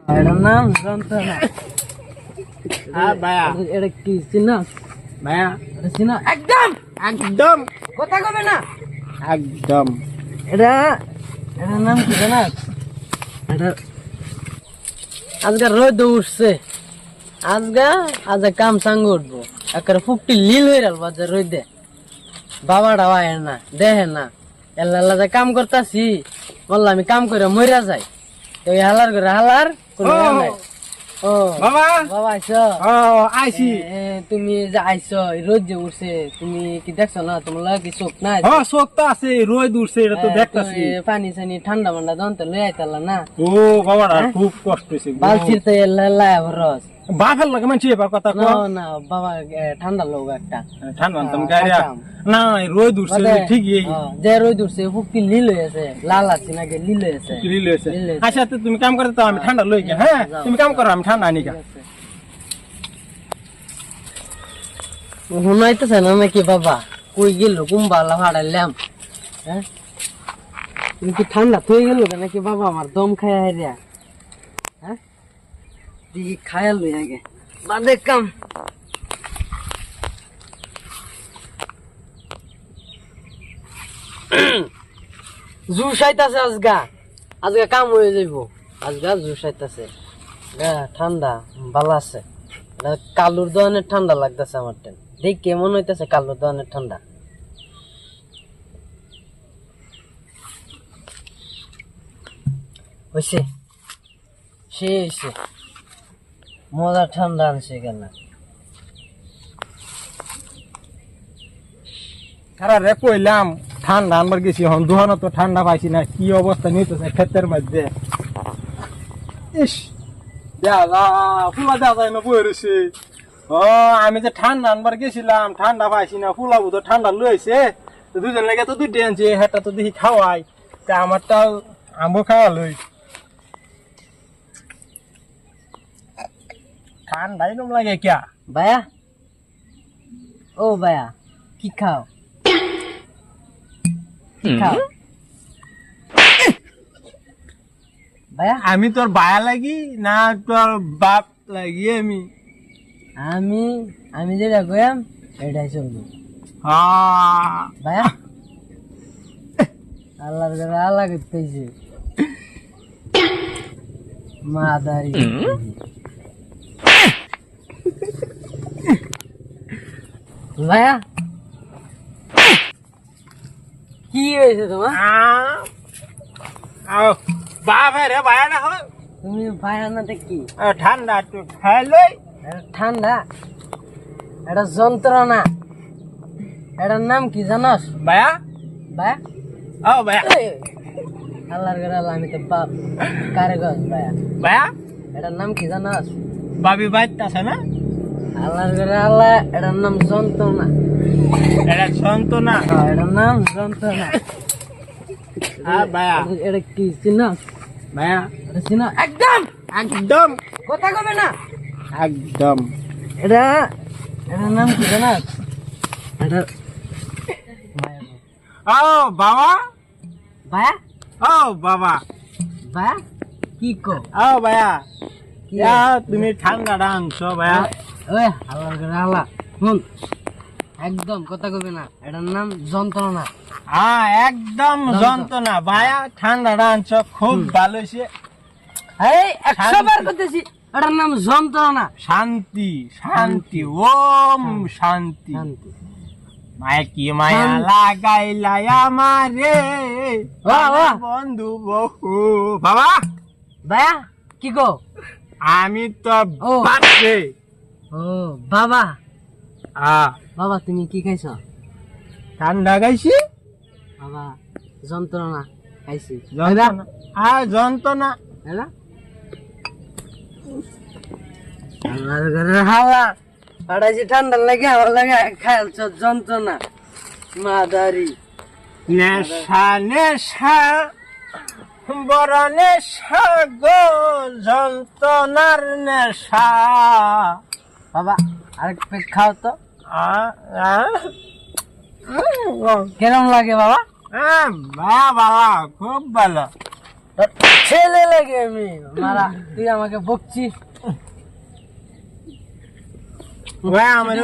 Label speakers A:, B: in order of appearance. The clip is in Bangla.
A: এটার নাম যন্ত্রণা।
B: হ্যাঁ ভাইয়া,
A: এটা কি চিনাস
B: ভাইয়া
A: এটা চিনা? একদম
B: একদম
A: কথা কবে না।
B: একদম
A: এটা এটার নাম কি জানাস? এটা আজকে রোদ উঠছে, আজকে কাম সাঙ্গ উঠবো, একেবারে ফুকটি লীল হয়ে গেল বাজে রোদে। বাবাটা আয় না, দেখে না, এল্লা যে কাম করতাছি, বললাম আমি কাম করে মরিয়া যাই, তো হালার করে হালার কোনো ইয়ে নাই। ও
B: বাবা,
A: বাবা আইছো?
B: ও আইছি।
A: তুমি যে আইছো, রোদ যে উঠছে, তুমি কি দেখছো না? তোমার লাগে কি চোখ নাই?
B: ও চোখ তো আছে, রোদ উঠছে, এটা তো দেখতাছি।
A: পানি সানি ঠান্ডা মান্ডা দন্ত লই আইতালা না?
B: ও বাবারা খুব কষ্ট হইছে।
A: বালছির তো এল্লা রস
B: বাফের লাগে মানছি এবার কথা
A: না
B: কও।
A: না বাবা, ঠান্ডা লোক একটা
B: ঠান্ডা তুমি গাড়িয়া না, রোদ উঠছে ঠিকই।
A: যে রোদ উঠছে ফুকি লীল হয়েছে, লাল আছে নাকি লীল হয়েছে।
B: লিল হইছে। আচ্ছা তো তুমি কাম করতে, তো আমি ঠান্ডা লই গে। হ্যাঁ তুমি কাম করো, আমি ঠান্ডা আনি গে।
A: শুনাইতেছে না নাকি বাবা? কই গেল কুম্বালা ভাড়াইলাম? হ্যাঁ তুমি কি ঠান্ডা থয়ে গেল নাকি বাবা? আমার দম খায় হারিয়া। হ্যাঁ দিকে খায়া লই আগে বাদে কাম। জুস আইতাছে আজকে কাম হয়ে যাইব। আজকে জুস আইতাছে, ঠান্ডা ভালো আছে। কালুর দোকানের ঠান্ডা লাগতেছে আমার টেন, দেখ কেমন হইতেছে কালুর দোকানের ঠান্ডা। হইছে সে হইছে মজা ঠান্ডা আনছে কেন?
B: সারা রে কইলাম ঠান্ডা আনবার গেছি, এখন দুহানো তো ঠান্ডা পাইছি না। কি অবস্থা নিতেছে ক্ষেতের মধ্যে। ইস দাদা ফুলা দাদা না বই রয়েছে। ও আমি যে ঠান্ডা আনবার গেছিলাম, ঠান্ডা পাইছি না। ফুলা বুধ ঠান্ডা লইছে, দুজন লেগে তো দুইটা আনছে। হেটা তো দেখি খাওয়াই, তা আমারটাও আম্বো খাওয়া লই। ঠান্ডাই নম লাগে কিয়া
A: ভাইয়া, ও ভাইয়া কি খাও? কি খাও ভাইয়া?
B: আমি তোর বায়া লাগি না তোর বাপ লাগি? আমি
A: আমি আমি যেটা কইম এটাই চলবো
B: হ্যাঁ
A: ভাইয়া। আল্লাহর ঘরে আল্লাহ করতেছে মাদারি। ভাইয়া কি হয়েছে তোমার?
B: বাপ রে বায়া না হয়।
A: তুমি ভাইয়া না কি?
B: ঠান্ডা একটু খাই লই।
A: ঠান্ডা এটা যন্ত্রণা। এটার নাম কি জানোস
B: বায়া?
A: ভাইয়া?
B: ও বায়া,
A: আল্লাহর ঘরে আল্লাহ, আমি তো বাপ কারে গছ ভাইয়া।
B: বায়া
A: এটার নাম কি জানোস?
B: বাবি বাইত আছে না?
A: আল্লাহর ঘরে আল্লাহ, এটার নাম যন্ত্রণা।
B: এটা সন্ত না?
A: এটার নাম যন্ত্রণা।
B: হ্যাঁ বায়া।
A: এটা কি চিনাস?
B: বায়া
A: এটা চিনা? একদম
B: একদম
A: কথা কবে না।
B: একদম।
A: এটার নাম কি জানাস? এটা
B: ও বাবা,
A: ভাইয়া
B: ও বাবা,
A: ভাইয়া কি কো?
B: ও বায়া,
A: কি
B: তুমি ঠান্ডাটা আনছো বায়া?
A: ওই আল্লাহর ঘরে আল্লাহ, শুন একদম কথা কবে না। এটার নাম যন্ত্রণা।
B: হ্যাঁ একদম যন্ত্রণা। বায়া ঠান্ডাটা আনছো, খুব ভালো হয়েছে।
A: এই 100 বার করতেছি, এটার নাম যন্ত্রণা।
B: শান্তি শান্তি ওম শান্তি।
A: শান্তি।
B: মায়া কি মায়া লাগাইলাই আমারে বন্ধু বহু। বাবা
A: ভাইয়া কি গো?
B: আমি তো
A: ও।
B: বাপরে।
A: ও বাবা,
B: আ
A: বাবা তুমি কি খাইছো?
B: ঠান্ডা গাইছি।
A: বাবা যন্ত্রণা খাইছি।
B: যন্ত্রণা যন্ত্রণা।
A: হ্যাঁ আল্লাহর ঘরে হাওয়া আড়াইছি, ঠান্ডা লাগে হাওয়া লাগে খাইছ যন্ত্রণা মাদারি।
B: নেশা নেশা বড় নেশা গো, যন্ত্রণার নেশা।
A: বাবা আরেক পেক খাও তো। কেরম লাগে বাবা?
B: বাবা খুব ভালো।
A: তোর ছেলে লাগে আমি মারা, তুই আমাকে বকছিস।
B: ভাই আমার